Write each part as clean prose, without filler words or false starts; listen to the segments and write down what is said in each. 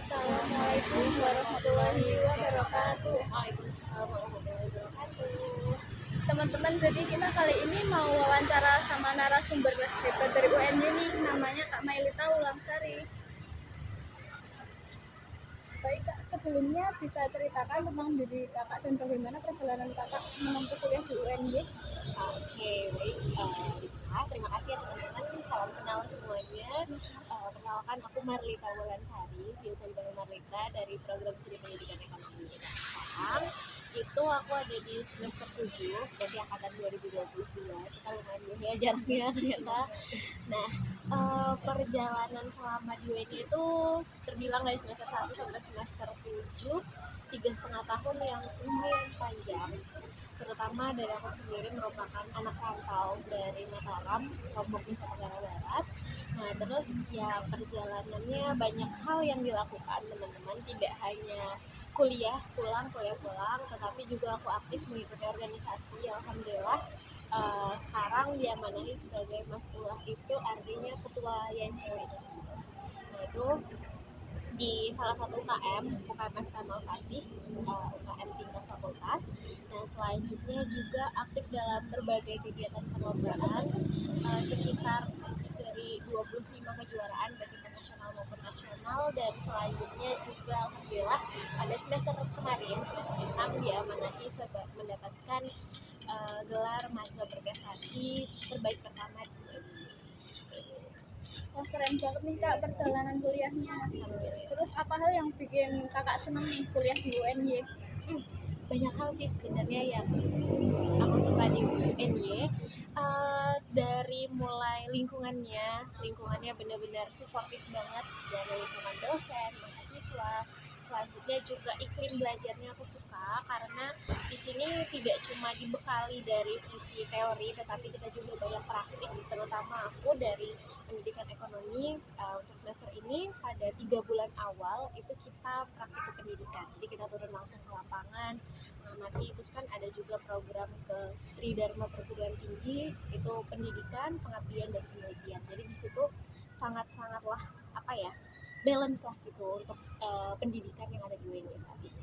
Assalamualaikum warahmatullahi wabarakatuh. Teman-teman, jadi kita kali ini mau wawancara sama narasumber kita dari UNY nih, namanya Kak Mailita Ulangsari. Baik Kak, sebelumnya bisa ceritakan tentang diri Kakak dan bagaimana perjalanan Kakak menempuh kuliah di UNY? Oke, baik. Terima kasih ya teman-teman. Salam kenal semuanya. Perkenalkan, aku Marlita Wulansari, biasa dipanggil Marlita, dari program Studi Pendidikan Ekonomi. Sekarang itu aku ada di semester 7, berarti angkatan 2022. Kita lumayan dulu ya jaraknya ternyata. Nah, perjalanan selama di UNY itu terbilang dari semester 1 sampai semester 7, 3,5 tahun yang lumayan panjang. Terutama dari aku sendiri merupakan anak rantau dari Mataram, Lombok, Nusa Tenggara Barat. Nah, terus ya perjalanannya banyak hal yang dilakukan teman-teman, tidak hanya kuliah pulang, tetapi juga aku aktif mengikuti organisasi. Alhamdulillah sekarang diamanahi sebagai mas'ulah, itu artinya ketua YNCW. Nah, itu di salah satu UKM Kamal Fatih, UKM tingkat fakultas. Nah, selanjutnya juga aktif dalam berbagai kegiatan perlombaan, sekitar dari 25 kejuaraan baik internasional maupun nasional. Dan selanjutnya juga alhamdulillah pada semester kemarin, semester 6, diamanahi mendapatkan gelar mahasiswa berprestasi terbaik pertama di UNY. Wah, keren banget nih Kak perjalanan kuliahnya. Terus apa hal yang bikin Kakak senang nih kuliah di UNY? Banyak hal sih sebenarnya yang aku suka di UNY. Dari mulai lingkungannya benar-benar suportif banget, dari lingkungan dosen, mahasiswa. Selanjutnya juga iklim belajarnya aku suka, karena di sini tidak cuma dibekali dari sisi teori, tetapi kita juga banyak praktik. Terutama aku dari pendidikan ekonomi, untuk semester ini pada 3 bulan awal itu kita praktik pendidikan. Jadi kita turun langsung ke lapangan, mengamati. Terus kan ada juga program ke Tridharma Perguruan Tinggi, itu pendidikan, pengabdian, dan penelitian. Jadi di situ sangatlah balance lah gitu untuk pendidikan yang ada di UNY saat ini.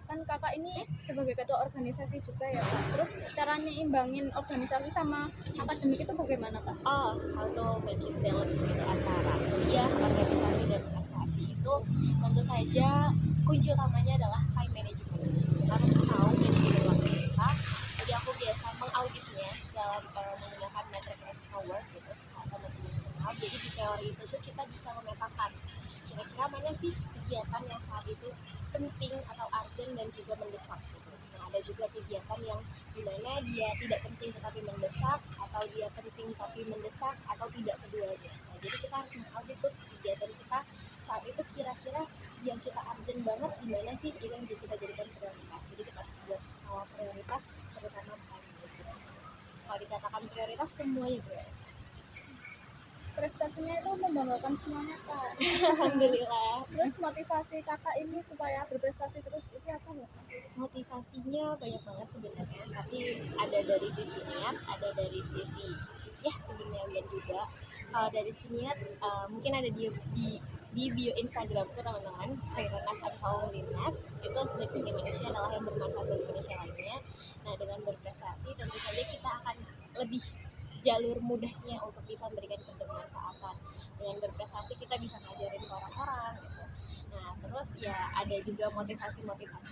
Kan Kakak ini sebagai ketua organisasi juga ya Kak. Terus caranya imbangin organisasi sama akademik itu bagaimana Kak? How to make it balance gitu antara kuliah, organisasi, dan prestasi. Itu tentu saja kunci utamanya adalah time management. Kita harus tahu manajemen waktu kita. Jadi aku biasa mengauditnya dalam menggunakan metric Eisenhower gitu, teman-teman kenal. Jadi di teori itu tuh kita bisa memetakan kira-kira mana sih kegiatan yang saat itu penting atau urgent dan juga mendesak gitu. Nah, ada juga kegiatan yang dimana dia tidak penting tetapi mendesak, atau dia penting tapi mendesak, atau tidak keduanya. Nah, jadi kita harus mengaudit tuh kegiatan kita saat itu, kira-kira yang kita urgent banget gimana sih, itu yang kita jadikan prioritas. Jadi kita harus buat skala prioritas, terutama time management. Kalau dikatakan prioritas, semuanya prioritas. Prestasinya itu membanggakan semuanya Kak. Alhamdulillah. Terus motivasi Kakak ini supaya berprestasi terus itu apa ya? Motivasinya banyak banget sebenarnya, tapi ada dari sisi niat, ada dari sisi keduniawian juga. Kalau dari sisi niat, mungkin ada di bio Instagramku teman-teman, Khairunnas Anfa'u Linnas. Itu sedikit Indonesia adalah yang bermanfaat bagi Indonesia lainnya. Nah, dengan berprestasi tentu saja kita akan lebih jalur mudahnya untuk bisa memberikan kebermanfaatan. Dengan berprestasi kita bisa ngajarin ke orang-orang gitu. Nah, terus ya ada juga motivasi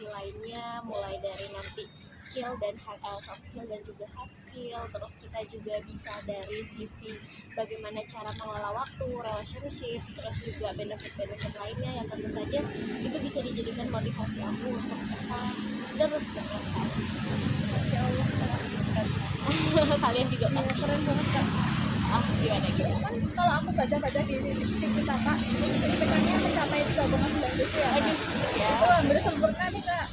lainnya, mulai dari nanti skill dan soft skill dan juga hard skill. Terus kita juga bisa dari sisi bagaimana cara mengelola waktu, relationship, terus juga benefit lainnya yang tentu saja itu bisa dijadikan motivasi aku untuk bisa terus berprestasi. Ya Allah Kak. Kalian juga pasti. Keren banget Kak. Gimana gitu? Kan kalau aku baca-baca di situs Kakak, IPK-nya mencapai 3,9 ya Kak. Itu hampir sempurna nih Kak.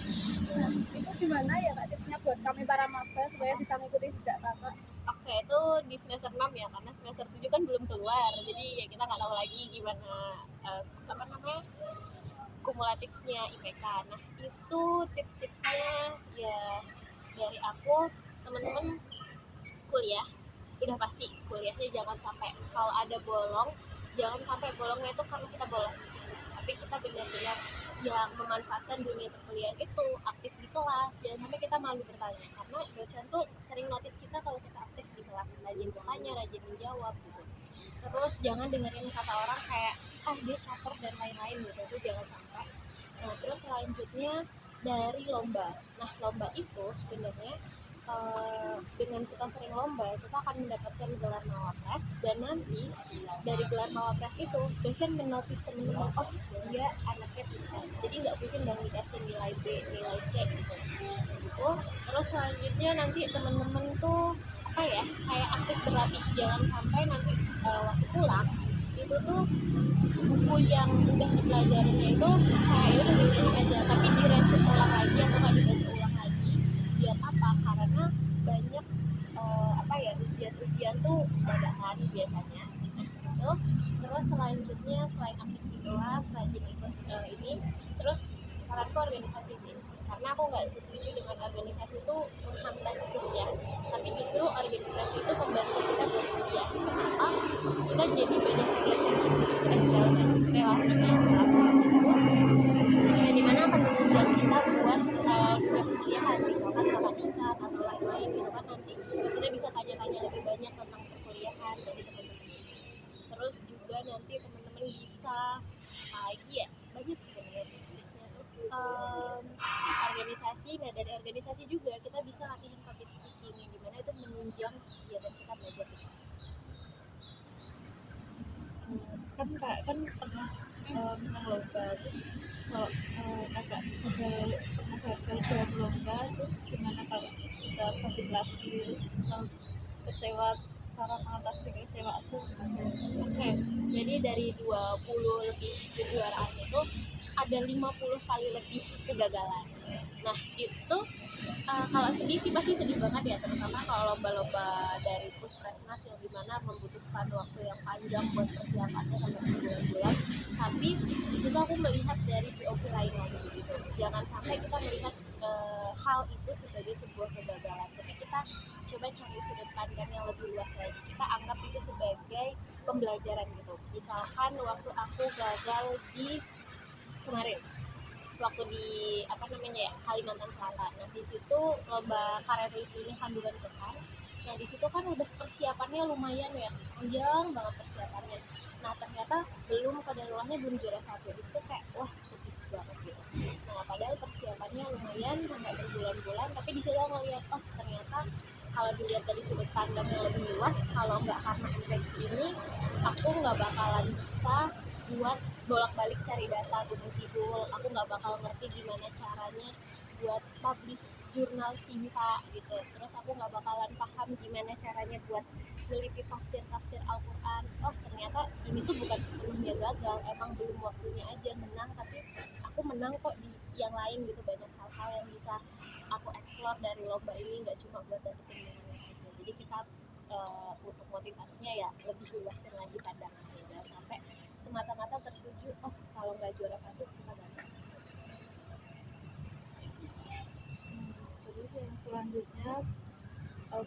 Nah, itu gimana ya Kak tipsnya buat kami para maba supaya bisa mengikuti jejak Kakak? Oke, itu di semester 6 ya, karena semester 7 kan belum keluar. Jadi ya kita nggak tahu lagi gimana kumulatifnya IPK. Nah, itu tips-tipsnya ya dari aku, teman-teman kuliah udah pasti kuliahnya jangan sampai, kalau ada bolong jangan sampai bolongnya itu karena kita bolos, tapi yang memanfaatkan dunia perkuliahan itu aktif di kelas. Jangan sampai kita malu bertanya, karena dosen tuh sering notice kita kalau kita aktif di kelas, rajin bertanya, rajin menjawab gitu. Terus jangan dengerin kata orang kayak dia caper dan lain-lain gitu, itu jangan sampai. Nah terus selanjutnya dari lomba. Nah lomba itu sebenarnya dengan kita sering lomba kita akan mendapatkan gelar mawapres, dan nanti dari gelar mawapres itu dosen menotis teman-teman, oh dia anaknya pintar, jadi nggak mungkin dong dikasih nilai B, nilai C gitu. Terus selanjutnya nanti teman-teman tuh apa ya, kayak aktif berlatih, jangan sampai nanti waktu pulang itu tuh buku yang udah dipelajarinya itu kayak udah diulangi aja, tapi direvisi ulang lagi atau nggak dibaca ulang lagi. Biar apa? Karena banyak ujian-ujian tuh dadakan biasanya gitu. Terus selanjutnya selain aktif di kelas, rajin ikut ini, terus saranku organisasi sih, karena aku nggak setuju dengan organisasi itu menghambat kuliah, tapi justru organisasi itu membantu kita buat kuliah. Kenapa? Kita jadi banyak relationship di situ, relasi di situ, yang dimana akan menunjang kita buat kuliahan, misalkan kakak tingkat atau lain-lain gitu kan, nanti kita bisa tanya-tanya lebih banyak tentang perkuliahan dari teman-teman. Terus juga nanti teman-teman bisa banyak sih tipsnya tuh organisasi. Nah dari organisasi juga kita bisa latihan public speaking, yang dimana itu menunjang kegiatan kita belajar di kelas. Kan pernah menang lomba, terus kalau kakak pernah gagal dalam lomba, terus gimana kalau bisa balik lagi, terus kecewa, cara mengatasi kekecewaan itu Oke, jadi dari 20 lebih kejuaraan itu ada 50 kali lebih kegagalan. Nah itu kalau sedih sih pasti sedih banget ya, terutama kalau lomba-lomba dari Puskesmas yang dimana membutuhkan waktu yang panjang buat persiapannya sampai berbulan-bulan. Tapi di situ aku melihat dari POV lain lagi gitu. Jangan sampai kita melihat hal itu sebagai sebuah kegagalan, tapi kita coba cari sudut pandang yang lebih luas lagi. Kita anggap itu sebagai pembelajaran gitu. Misalkan waktu aku gagal di kemarin, waktu di Kalimantan Selatan. Nah di situ lomba karya tulis ini kandungan Tuhan. Nah di situ kan udah persiapannya lumayan ya, panjang banget persiapannya. Nah ternyata belum kedaluarnya belum juara 1. Di situ kayak wah sedih banget gitu. Nah padahal persiapannya lumayan sampai berbulan-bulan, tapi di situ aku ngeliat ternyata kalau dilihat dari sudut pandang yang lebih luas, kalau nggak karena infeksi ini aku nggak bakalan bisa buat bolak-balik cari data Gunung Kidul, aku nggak bakal ngerti gimana caranya buat publish jurnal Sinta gitu. Terus aku nggak bakalan paham gimana caranya buat meliti tafsir Al-Quran. Oh ternyata ini tuh bukan sepenuhnya gagal, emang belum waktunya aja menang, tapi aku menang kok di yang lain gitu. Banyak hal-hal yang bisa aku eksplor dari lomba ini, nggak cuma buat dapetin menang aja. Jadi kita untuk motivasinya ya lebih luasin lagi pandangannya, jangan sampai semata-mata tertuju kalau nggak juara 1 kita gagal. Terus yang selanjutnya,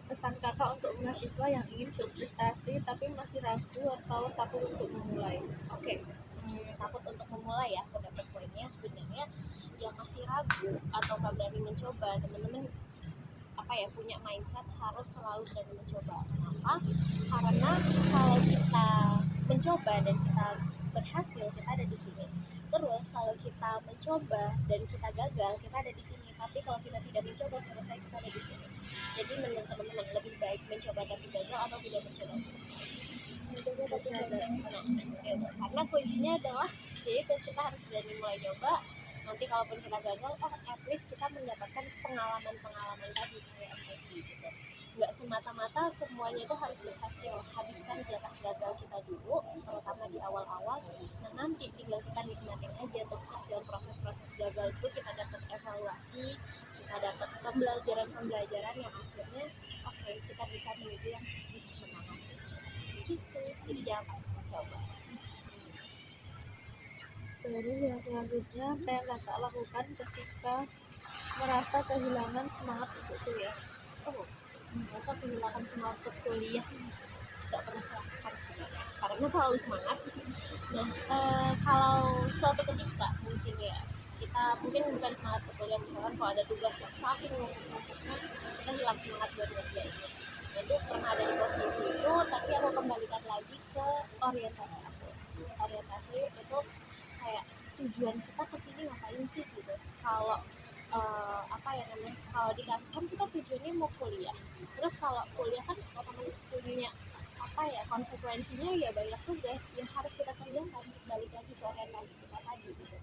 pesan kakak untuk mahasiswa yang ingin berprestasi tapi masih ragu atau takut untuk memulai. Oke, takut untuk memulai ya, aku dapat poinnya. Sebenarnya yang masih ragu atau nggak berani mencoba, teman-teman punya mindset harus selalu berani mencoba. Kenapa? Karena kalau kita mencoba dan kita berhasil, kita ada di sini. Terus kalau kita mencoba dan kita gagal, kita ada di sini. Tapi kalau kita tidak mencoba, selesai kita ada di sini. Jadi menurut teman-teman lebih baik mencoba tapi gagal atau tidak mencoba mencoba tapi gagal. Karena kuncinya adalah jadi kita harus berani mulai coba. Nanti kalaupun kita gagal, at least kita mendapatkan pengalaman tadi kayak MIT gitu. Nggak semata-mata semuanya itu harus berhasil. Habiskan gagal kita dulu, terutama di awal-awal. Nah nanti tinggal kita nikmatin aja tuh hasil proses gagal itu. Kita dapat evaluasi, kita dapat pembelajaran yang akhirnya kita bisa menuju yang lebih menang gitu. Jadi jangan coba. Terus yang selanjutnya, apa yang kakak lakukan ketika merasa kehilangan semangat untuk kuliah? Merasa kehilangan semangat untuk kuliah tidak pernah melakukan karena selalu semangat. Nah kalau suatu ketika mungkin ya mungkin bukan semangat berkuliah, misalkan kalau ada tugas yang saking numpuk-numpuknya kita hilang semangat buat ngerjainnya. Nah itu pernah ada di posisi itu, tapi aku kembalikan lagi ke orientasi aku. Orientasi itu kayak tujuan kita kesini ngapain sih gitu. Kalau apa ya namanya, kalau di kantor kan kita tujuannya mau kuliah, terus kalau kuliah kan otomatis punya apa ya konsekuensinya, ya banyak tugas yang harus kita kerjakan, balik lagi ke orientasi kita tadi gitu.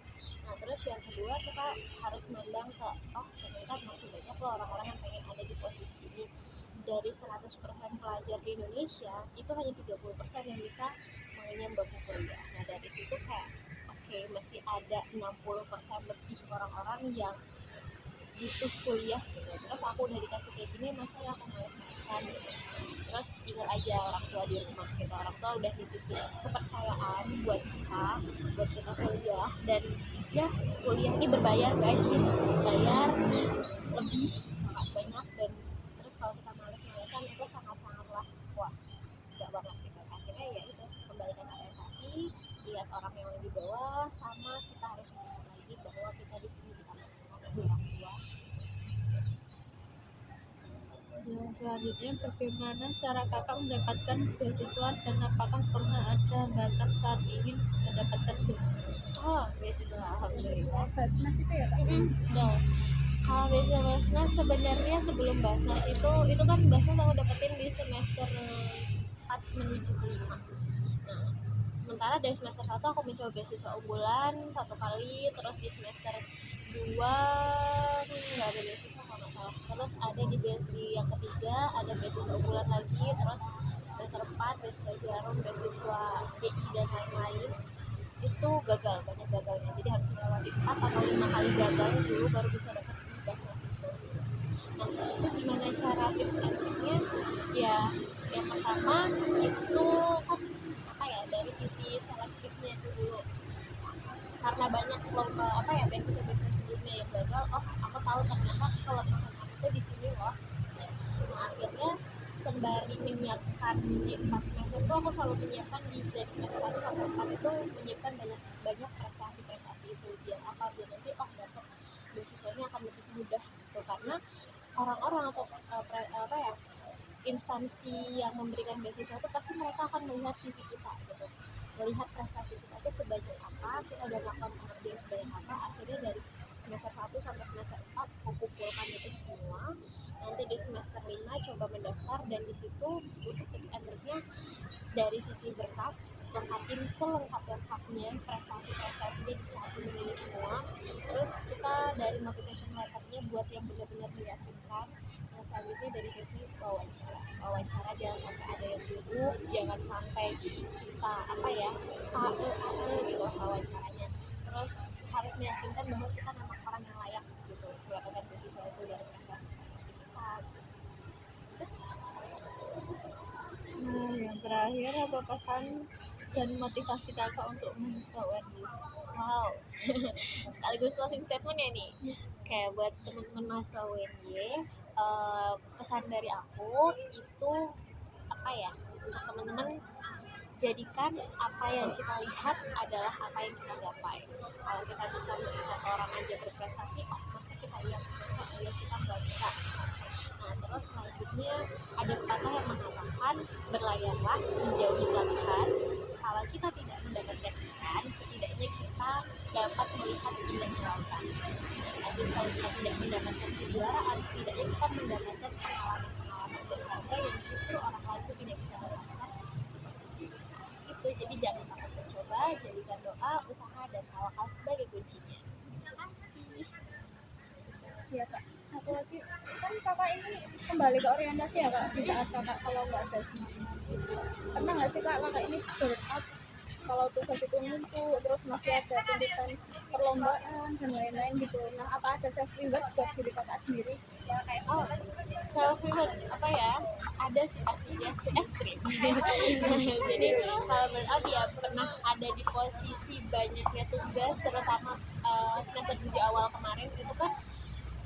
Nah terus yang kedua kita harus mandang ke ternyata masih banyak loh orang-orang yang pengen ada di posisi ini. Dari 100% pelajar di Indonesia itu hanya 30% yang bisa mengenyam bangku kuliah. Nah dari situ kayak oke, masih ada 60% lebih orang-orang yang butuh kuliah gitu. Terus aku udah dikasih kayak gini, masa ya aku males-malesan gitu. Terus ingat aja orang tua di rumah kita, orang tua udah nitipin kepercayaan buat kita kuliah, dan ya kuliah ini berbayar guys, gitu. Bayar lebih sangat banyak, dan terus kalau kita males-malesan itu sangat-sangatlah wah enggak banget gitu. Akhirnya ya itu kembalikan orientasi, lihat orang yang lebih bawah, sama kita harus mengingat lagi bahwa kita di sini ditanggung oleh orang tua. Ya, selanjutnya bagaimana cara kakak mendapatkan beasiswa dan apakah pernah ada hambatan saat ingin mendapatkan beasiswa? Beasiswa alhamdulillah. Basnas itu ya Kak? Nah, kalau beasiswa Basnas sebenarnya sebelum Basnas itu kan Basnas aku dapetin di semester 4 menuju ke 5. Nah, sementara dari semester 1 aku mencoba beasiswa unggulan 1 kali, terus di semester 2 nggak ada beasiswa kalau nggak salah. Terus ada di yang ketiga ada beasiswa unggulan lagi, terus semester 4 beasiswa Jarum, beasiswa DI dan lain-lain. Itu gagal, banyak gagalnya, jadi harus melewati 4 atau 5 kali gagal dulu baru bisa dapat Basnas itu. Nah itu gimana cara tips and triknya? Ya yang pertama itu kan apa ya, dari sisi selektifnya itu dulu, karena banyak lomba apa ya beasiswa sebelumnya yang gagal, aku tahu ternyata kelemahan aku tuh di sini loh. Nah akhirnya sembari menyiapkan di 4 semester itu aku selalu menyiapkan di dari semester 1 sampai 4 itu menyiapkan banyak prestasi itu, biar nanti dapat beasiswanya akan lebih mudah gitu. Karena orang-orang atau apa ya instansi yang memberikan beasiswa itu pasti mereka akan melihat CV kita gitu, melihat prestasi kita itu sebanyak apa, kita udah melakukan pengabdian sebanyak apa. Akhirnya dari semester 1 sampai semester 4 aku kumpulkan itu semua. Nanti di semester 5 coba mendaftar, dan di situ untuk tips and triknya dari sisi berkas lengkapin selengkap-lengkapnya prestasi-prestasinya, dicatat ini semua. Terus kita dari motivation letternya buat yang benar-benar meyakinkan. Nah selanjutnya dari sisi wawancara jangan sampai ada yang duduk, jangan sampai kita apa ya gitu wawancaranya. Terus harus meyakinkan bahwa kita memang orang yang layak gitu mendapatkan beasiswa itu dari prestasi-prestasi kita gitu. Nah, yang terakhir apa pesan dan motivasi kakak untuk mahasiswa UNY? Wow, sekaligus closing statement ya nih. Kayak buat teman-teman mahasiswa UNY, pesan dari aku itu apa ya, untuk teman-teman jadikan apa yang kita lihat adalah apa yang kita gapai. Kalau kita bisa melihat orang aja berprestasi, masa kita lihat kita nggak bisa. Nah terus selanjutnya ada pepatah yang mengatakan berlayarlah menjauhi pelabuhan. Kalau kita tidak mendapatkan ikan, setidaknya kita dapat melihat indah lautan. Jadi kalau kita tidak mendapatkan kejuaraan, setidaknya kita mendapatkan pengalaman berharga yang justru orang lain itu tidak bisa dapatkan. Itu jadi jangan takut mencoba, jadikan doa, usaha dan tawakal sebagai kuncinya. Terima kasih. Iya Kak, satu lagi kan kakak ini kembali ke orientasi ya Kak, di saat kakak kalau nggak ada semangat gitu. Pernah nggak sih Kak kakak ini burn out kalau tugas itu numpuk, terus masih ada tuntutan perlombaan dan lain-lain gitu? Nah apa ada self reward buat diri kakak sendiri? Self reward apa ya, ada sih pastinya, es krim. Jadi kalau burn out ya pernah ada di posisi banyaknya tugas, terutama semester 7 awal kemarin itu kan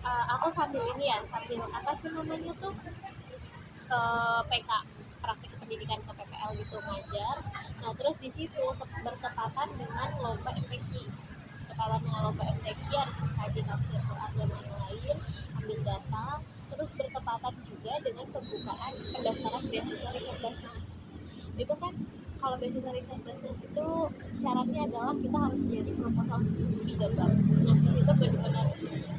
aku sambil apa sih namanya tuh PK, praktik pendidikan ke PPL gitu, ngajar. Nah terus di situ bertepatan dengan lomba MTQ, kepala dengan lomba MTQ dia harus mengkaji tafsir Quran dan lain-lain, ambil data, terus bertepatan juga dengan pembukaan pendaftaran beasiswa riset Basnas. Itu kan kalau beasiswa riset Basnas itu syaratnya adalah kita harus jadi proposal skripsi 3 bab. Nah di situ benar-benar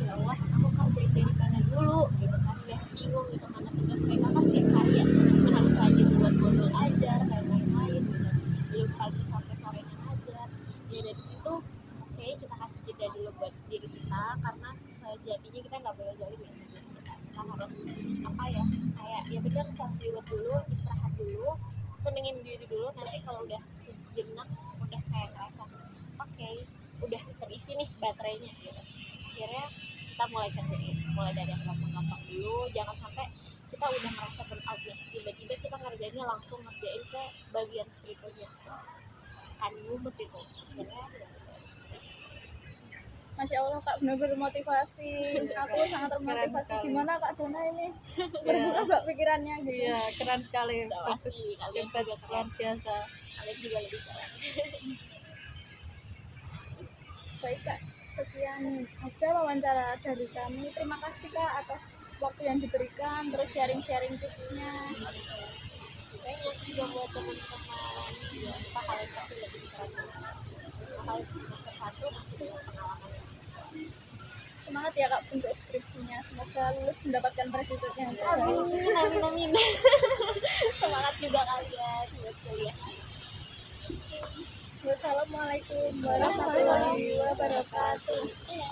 ya Allah aku kerjain dari mana dulu gitu kan, ya bingung gitu, mana tugas mereka kan tiap hari ya, kan harus rajin buat modul ajar dan lain-lain gitu, belum pagi sampai sorenya ajar. Ya dari situ oke, kita kasih jeda dulu buat diri kita, karena sejatinya kita nggak boleh zalim ya. Kita harus apa ya, kayak ya benar self reward dulu, istirahat dulu, senengin diri dulu. Nanti kalau udah sejenak udah kayak ngerasa oke, udah terisi nih baterainya gitu, akhirnya kita mulai kerjain, mulai dari yang gampang-gampang dulu. Jangan sampai kita udah merasa burn out nih, tiba-tiba kita ngerjainnya langsung ngerjain ke bagian skripsinya, kan ngumet itu akhirnya. Masya Allah Kak, benar-benar motivasi. Aku sangat termotivasi. sekali. Gimana Kak Dona ini? Terbuka gak pikirannya gitu? Iya, keren sekali. Udah Bagus, pasti kalian hebat, juga luar keren, biasa. kalian juga lebih keren. Baik Kak, sekian aja wawancara dari kami. Terima kasih Kak atas waktu yang diberikan, terus sharing-sharing tipsnya. Banyak juga buat teman-teman ya, kita kalian pasti lebih keren. Kalian semester 1 masih banyak pengalaman yang Semangat ya Kak untuk skripsinya. Semoga lulus mendapatkan predikat yang terbaik. amin, amin, amin. Semangat juga kalian buat kuliah. Wassalamualaikum warahmatullahi wabarakatuh. Iya.